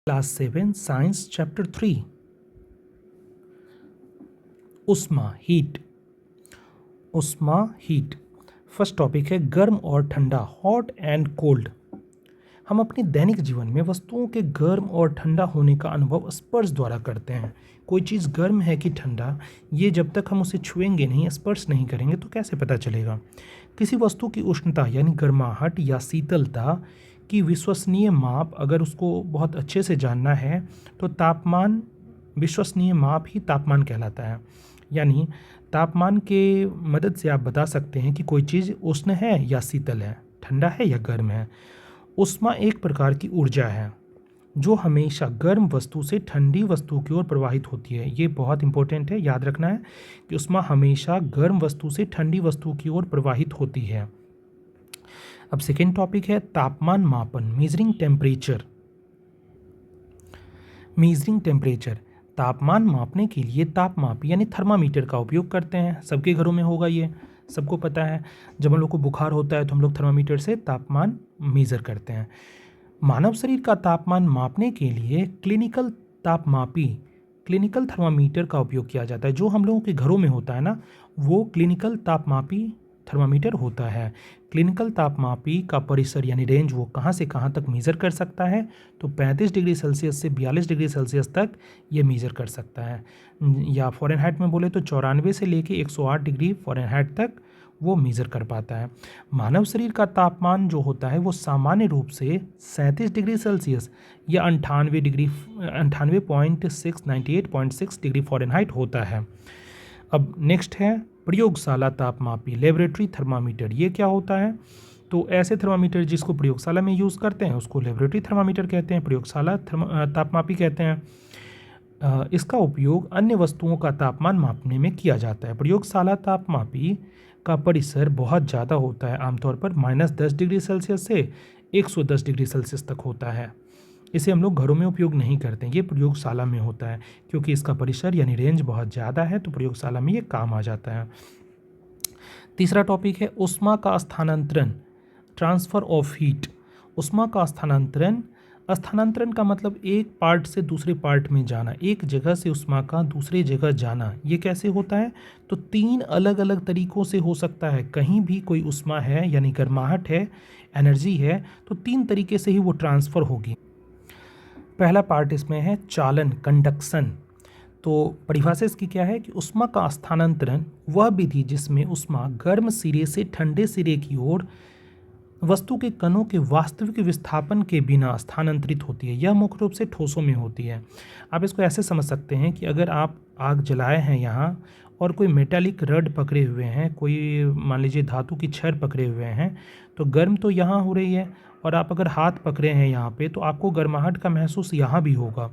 Class 7 science chapter 3 उष्मा heat. उष्मा heat first topic है गर्म और ठंडा, हॉट एंड कोल्ड। हम अपने दैनिक जीवन में वस्तुओं के गर्म और ठंडा होने का अनुभव स्पर्श द्वारा करते हैं। कोई चीज़ गर्म है कि ठंडा, ये जब तक हम उसे छुएंगे नहीं, स्पर्श नहीं करेंगे तो कैसे पता चलेगा। किसी वस्तु की उष्णता यानी गर्माहट या शीतलता की विश्वसनीय माप, अगर उसको बहुत अच्छे से जानना है तो तापमान, विश्वसनीय माप ही तापमान कहलाता है। यानी तापमान के मदद से आप बता सकते हैं कि कोई चीज़ उष्ण है या शीतल है, ठंडा है या गर्म है। उष्मा एक प्रकार की ऊर्जा है जो हमेशा गर्म वस्तु से ठंडी वस्तु की ओर प्रवाहित होती है। ये बहुत इंपॉर्टेंट है, याद रखना है कि उष्मा हमेशा गर्म वस्तु से ठंडी वस्तु की ओर प्रवाहित होती है। अब सेकेंड टॉपिक है तापमान मापन, मेजरिंग टेम्परेचर। मेजरिंग टेम्परेचर, तापमान मापने के लिए तापमापी यानी थर्मामीटर का उपयोग करते हैं। सबके घरों में होगा, ये सबको पता है। जब हम लोग को बुखार होता है तो हम लोग थर्मामीटर से तापमान मेज़र करते हैं। मानव शरीर का तापमान मापने के लिए क्लिनिकल तापमापी, क्लिनिकल थर्मामीटर का उपयोग किया जाता है। जो हम लोगों के घरों में होता है ना, वो क्लिनिकल तापमापी थर्मामीटर होता है। क्लिनिकल तापमापी का परिसर यानी रेंज वो कहाँ से कहाँ तक मेज़र कर सकता है, तो 35 डिग्री सेल्सियस से 42 डिग्री सेल्सियस तक ये मेज़र कर सकता है। या फ़ारेनहाइट में बोले तो 94 से लेके 108 डिग्री फ़ारेनहाइट तक वो मेज़र कर पाता है। मानव शरीर का तापमान जो होता है वो सामान्य रूप से 37 डिग्री सेल्सियस या 98.6 डिग्री फ़ारेनहाइट होता है। अब नेक्स्ट है प्रयोगशाला तापमापी, लेबोरेटरी थर्मामीटर। ये क्या होता है, तो ऐसे थर्मामीटर जिसको प्रयोगशाला में यूज़ करते हैं उसको लेबोरेटरी थर्मामीटर कहते हैं, प्रयोगशाला तापमापी कहते हैं। इसका उपयोग अन्य वस्तुओं का तापमान मापने में किया जाता है। प्रयोगशाला तापमापी का परिसर बहुत ज़्यादा होता है, आमतौर पर -10 डिग्री सेल्सियस से 110 डिग्री सेल्सियस तक होता है। इसे हम लोग घरों में उपयोग नहीं करते हैं, ये प्रयोगशाला में होता है क्योंकि इसका परिसर यानी रेंज बहुत ज़्यादा है, तो प्रयोगशाला में ये काम आ जाता है। तीसरा टॉपिक है उष्मा का स्थानांतरण, ट्रांसफ़र ऑफ हीट। उष्मा का स्थानांतरण, स्थानांतरण का मतलब एक पार्ट से दूसरे पार्ट में जाना, एक जगह से उष्मा का दूसरे जगह जाना। ये कैसे होता है, तो 3 अलग अलग तरीक़ों से हो सकता है। कहीं भी कोई उष्मा है यानी गर्माहट है, एनर्जी है, तो 3 तरीके से ही वो ट्रांसफ़र होगी। पहला पार्ट इसमें है चालन, कंडक्शन। तो परिभाषा इसकी क्या है कि उष्मा का स्थानांतरण वह विधि जिसमें उष्मा गर्म सिरे से ठंडे सिरे की ओर वस्तु के कणों के वास्तविक विस्थापन के बिना स्थानांतरित होती है। यह मुख्य रूप से ठोसों में होती है। आप इसको ऐसे समझ सकते हैं कि अगर आप आग जलाए हैं यहाँ और कोई मेटालिक रड पकड़े हुए हैं, कोई मान लीजिए धातु की छड़ पकड़े हुए हैं, तो गर्म तो यहाँ हो रही है, और आप अगर हाथ पकड़े हैं यहाँ पे तो आपको गर्माहट का महसूस यहाँ भी होगा।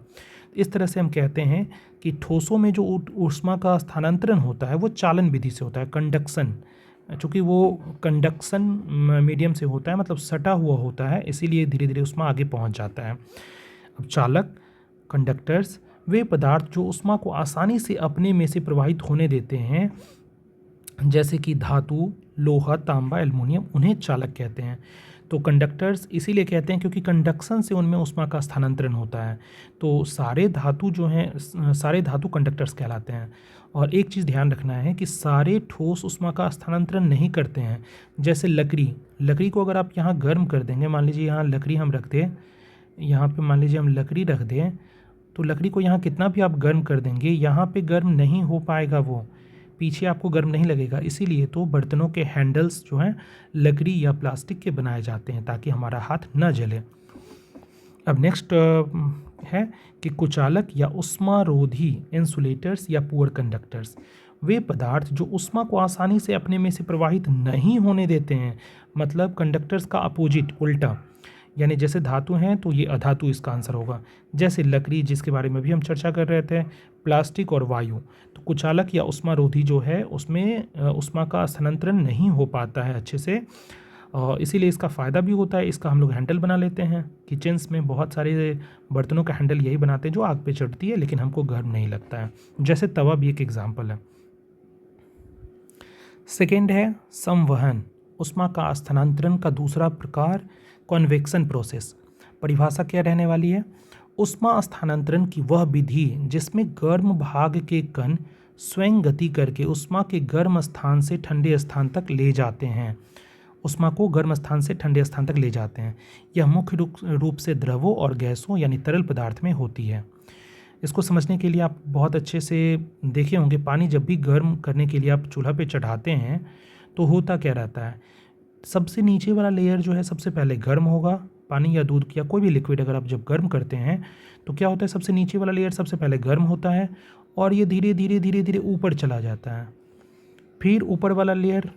इस तरह से हम कहते हैं कि ठोसों में जो ऊष्मा का स्थानांतरण होता है वो चालन विधि से होता है, कंडक्शन। चूँकि वो कंडक्शन मीडियम से होता है, मतलब सटा हुआ होता है, इसीलिए धीरे धीरे उष्मा आगे पहुँच जाता है। अब चालक, कंडक्टर्स, वे पदार्थ जो उष्मा को आसानी से अपने में से प्रवाहित होने देते हैं, जैसे कि धातु, लोहा, तांबा, एल्युमिनियम, उन्हें चालक कहते हैं। तो कंडक्टर्स इसीलिए कहते हैं क्योंकि कंडक्शन से उनमें उष्मा का स्थानांतरण होता है। तो सारे धातु जो हैं, सारे धातु कंडक्टर्स कहलाते हैं। और एक चीज़ ध्यान रखना है कि सारे ठोस उष्मा का स्थानांतरण नहीं करते हैं। जैसे लकड़ी, लकड़ी को अगर आप यहाँ गर्म कर देंगे, मान लीजिए यहाँ लकड़ी हम रख दें, यहाँ पे मान लीजिए हम लकड़ी रख दें, तो लकड़ी को यहाँ कितना भी आप गर्म कर देंगे, यहाँ पे गर्म नहीं हो पाएगा, वो पीछे आपको गर्म नहीं लगेगा। इसीलिए तो बर्तनों के हैंडल्स जो हैं लकड़ी या प्लास्टिक के बनाए जाते हैं ताकि हमारा हाथ न जले। अब नेक्स्ट है कि कुचालक या उष्मारोधी, इंसुलेटर्स या पुअर कंडक्टर्स, वे पदार्थ जो उष्मा को आसानी से अपने में से प्रवाहित नहीं होने देते हैं। मतलब कंडक्टर्स का अपोजिट, उल्टा, यानी जैसे धातु हैं तो ये अधातु इसका आंसर होगा। जैसे लकड़ी जिसके बारे में भी हम चर्चा कर रहे थे, प्लास्टिक और वायु। तो कुचालक या उष्मारोधी जो है उसमें उष्मा का स्थानांतरण नहीं हो पाता है अच्छे से, इसीलिए इसका फ़ायदा भी होता है। इसका हम लोग हैंडल बना लेते हैं। किचन्स में बहुत सारे बर्तनों का हैंडल यही बनाते हैं जो आग पे चढ़ती है लेकिन हमको गर्म नहीं लगता है। जैसे तवा भी एक एग्जाम्पल है। सेकेंड है संवहन, उष्मा का स्थानांतरण का दूसरा प्रकार कन्वेक्शन प्रोसेस। परिभाषा क्या रहने वाली है, ऊष्मा स्थानांतरण की वह विधि जिसमें गर्म भाग के कण स्वयं गति करके ऊष्मा के गर्म स्थान से ठंडे स्थान तक ले जाते हैं। ऊष्मा को गर्म स्थान से ठंडे स्थान तक ले जाते हैं। यह मुख्य रूप से द्रवों और गैसों यानी तरल पदार्थ में होती है। इसको समझने के लिए आप बहुत अच्छे से देखे होंगे, पानी जब भी गर्म करने के लिए आप चूल्हा पे चढ़ाते हैं तो होता क्या रहता है, सबसे नीचे वाला लेयर जो है सबसे पहले गर्म होगा। पानी या दूध या कोई भी लिक्विड अगर आप जब गर्म करते हैं तो क्या होता है, सबसे नीचे वाला लेयर सबसे पहले गर्म होता है और ये धीरे धीरे धीरे धीरे ऊपर चला जाता है। फिर ऊपर वाला लेयर,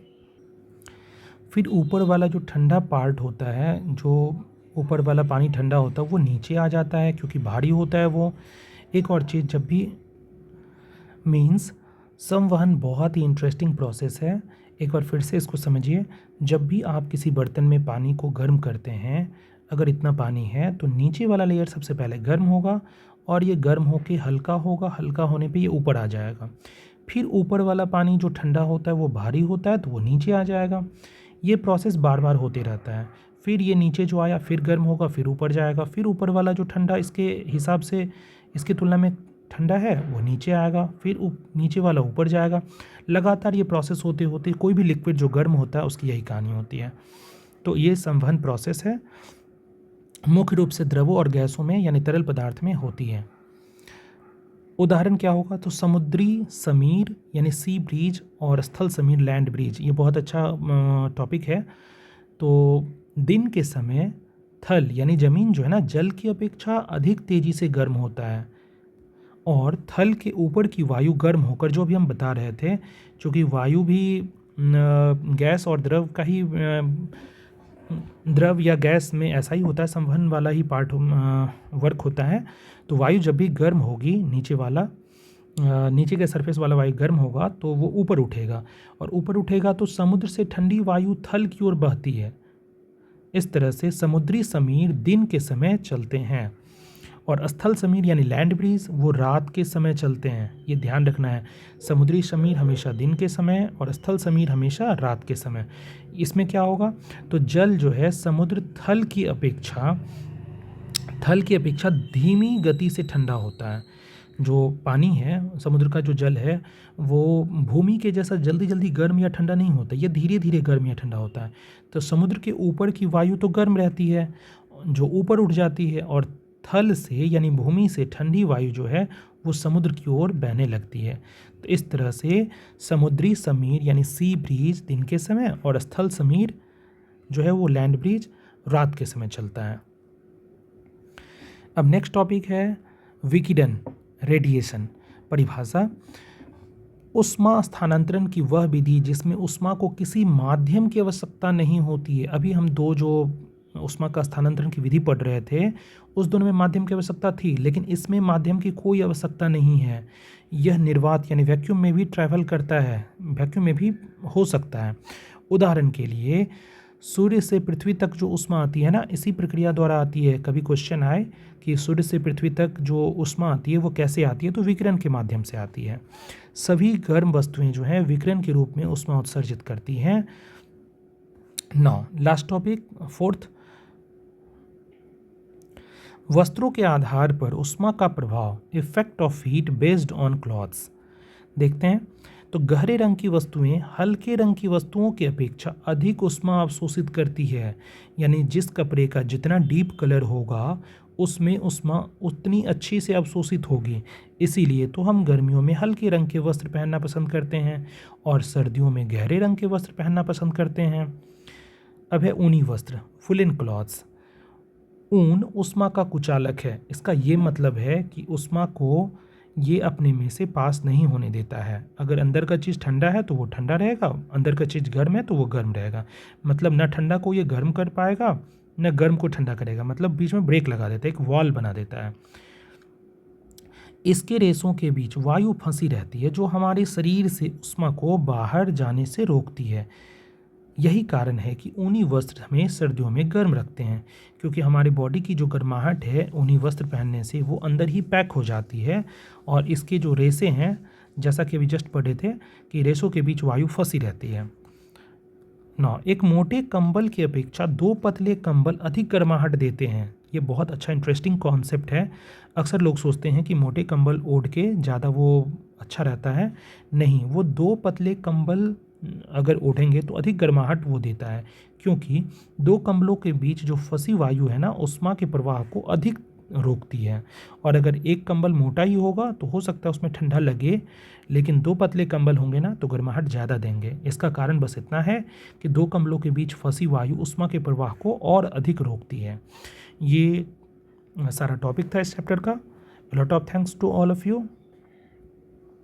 फिर ऊपर वाला जो ठंडा पार्ट होता है, जो ऊपर वाला पानी ठंडा होता है वो नीचे आ जाता है क्योंकि भारी होता है वो। एक और चीज़, जब भी मीन्स संवहन बहुत ही इंटरेस्टिंग प्रोसेस है। एक बार फिर से इसको समझिए, जब भी आप किसी बर्तन में पानी को गर्म करते हैं, अगर इतना पानी है तो नीचे वाला लेयर सबसे पहले गर्म होगा और ये गर्म होके हल्का होगा, हल्का होने पे ये ऊपर आ जाएगा। फिर ऊपर वाला पानी जो ठंडा होता है वो भारी होता है तो वो नीचे आ जाएगा। ये प्रोसेस बार बार होते रहता है। फिर ये नीचे जो आया फिर गर्म होगा, फिर ऊपर जाएगा, फिर ऊपर वाला जो ठंडा इसके हिसाब से इसकी तुलना में ठंडा है वो नीचे आएगा, फिर नीचे वाला ऊपर जाएगा। लगातार ये प्रोसेस होते होते कोई भी लिक्विड जो गर्म होता है उसकी यही कहानी होती है। तो ये संवहन प्रोसेस है, मुख्य रूप से द्रवों और गैसों में यानी तरल पदार्थ में होती है। उदाहरण क्या होगा, तो समुद्री समीर यानी सी ब्रिज और स्थल समीर लैंड ब्रिज, ये बहुत अच्छा टॉपिक है। तो दिन के समय थल यानी ज़मीन जो है ना, जल की अपेक्षा अधिक तेज़ी से गर्म होता है और थल के ऊपर की वायु गर्म होकर, जो भी हम बता रहे थे, क्योंकि वायु भी गैस और द्रव का ही द्रव या गैस में ऐसा ही होता है, संवहन वाला ही पार्ट वर्क होता है। तो वायु जब भी गर्म होगी, नीचे के सरफेस वाला वायु गर्म होगा तो वो ऊपर उठेगा और ऊपर उठेगा तो समुद्र से ठंडी वायु थल की ओर बहती है। इस तरह से समुद्री समीर दिन के समय चलते हैं और स्थल समीर यानी लैंड ब्रीज वो रात के समय चलते हैं। ये ध्यान रखना है, समुद्री समीर हमेशा दिन के समय और स्थल समीर हमेशा रात के समय। इसमें क्या होगा, तो जल जो है समुद्र थल की अपेक्षा धीमी गति से ठंडा होता है। जो पानी है, समुद्र का जो जल है, वो भूमि के जैसा जल्दी जल्दी गर्म या ठंडा नहीं होता, ये धीरे धीरे गर्म या ठंडा होता है। तो समुद्र के ऊपर की वायु तो गर्म रहती है जो ऊपर उठ जाती है और थल से यानी भूमि से ठंडी वायु जो है वो समुद्र की ओर बहने लगती है। तो इस तरह से समुद्री समीर यानी सी ब्रीज दिन के समय और स्थल समीर जो है वो लैंड ब्रीज रात के समय चलता है। अब नेक्स्ट टॉपिक है विकिरण रेडिएशन। परिभाषा, ऊष्मा स्थानांतरण की वह विधि जिसमें ऊष्मा को किसी माध्यम की आवश्यकता नहीं होती है। अभी हम दो जो ऊष्मा का स्थानांतरण की विधि पढ़ रहे थे, उस दोनों में माध्यम की आवश्यकता थी, लेकिन इसमें माध्यम की कोई आवश्यकता नहीं है। यह निर्वात यानी वैक्यूम में भी ट्रैवल करता है, वैक्यूम में भी हो सकता है। उदाहरण के लिए सूर्य से पृथ्वी तक जो ऊष्मा आती है ना, इसी प्रक्रिया द्वारा आती है। कभी क्वेश्चन आए कि सूर्य से पृथ्वी तक जो ऊष्मा आती है वो कैसे आती है, तो विकिरण के माध्यम से आती है। सभी गर्म वस्तुएं जो हैं विकिरण के रूप में ऊष्मा उत्सर्जित करती हैं। नाउ लास्ट टॉपिक, फोर्थ, वस्त्रों के आधार पर ऊष्मा का प्रभाव, effect of heat based on clothes. देखते हैं, तो गहरे रंग की वस्तुएं हल्के रंग की वस्तुओं की अपेक्षा अधिक ऊष्मा अवशोषित करती है। यानी जिस कपड़े का जितना डीप कलर होगा उसमें ऊष्मा उतनी अच्छी से अवशोषित होगी। इसीलिए तो हम गर्मियों में हल्के रंग के वस्त्र पहनना पसंद करते हैं और सर्दियों में गहरे रंग के वस्त्र पहनना पसंद करते हैं। अब है ऊनी वस्त्र, वुलन क्लॉथ्स। ऊन ऊष्मा का कुचालक है। इसका ये मतलब है कि ऊष्मा को ये अपने में से पास नहीं होने देता है। अगर अंदर का चीज़ ठंडा है तो वो ठंडा रहेगा, अंदर का चीज़ गर्म है तो वो गर्म रहेगा। मतलब न ठंडा को ये गर्म कर पाएगा न गर्म को ठंडा करेगा, मतलब बीच में ब्रेक लगा देता है, एक वॉल बना देता है। इसके रेशों के बीच वायु फंसी रहती है जो हमारे शरीर से ऊष्मा को बाहर जाने से रोकती है। यही कारण है कि ऊनी वस्त्र हमें सर्दियों में गर्म रखते हैं, क्योंकि हमारे बॉडी की जो गर्माहट है ऊनी वस्त्र पहनने से वो अंदर ही पैक हो जाती है और इसके जो रेशे हैं, जैसा कि अभी जस्ट पढ़े थे कि रेशों के बीच वायु फंसी रहती है। एक मोटे कंबल की अपेक्षा दो पतले कंबल अधिक गर्माहट देते हैं। ये बहुत अच्छा इंटरेस्टिंग कॉन्सेप्ट है। अक्सर लोग सोचते हैं कि मोटे कंबल ओढ़ के ज़्यादा वो अच्छा रहता है। नहीं, वो 2 पतले कंबल अगर ओढ़ेंगे तो अधिक गर्माहट वो देता है, क्योंकि 2 कंबलों के बीच जो फँसी वायु है ना, ऊष्मा के प्रवाह को अधिक रोकती है। और अगर एक कंबल मोटा ही होगा तो हो सकता है उसमें ठंडा लगे, लेकिन 2 पतले कंबल होंगे ना तो गर्माहट ज़्यादा देंगे। इसका कारण बस इतना है कि 2 कंबलों के बीच फँसी वायु ऊष्मा के प्रवाह को और अधिक रोकती है। ये सारा टॉपिक था इस चैप्टर का। Lot of thanks to all of you.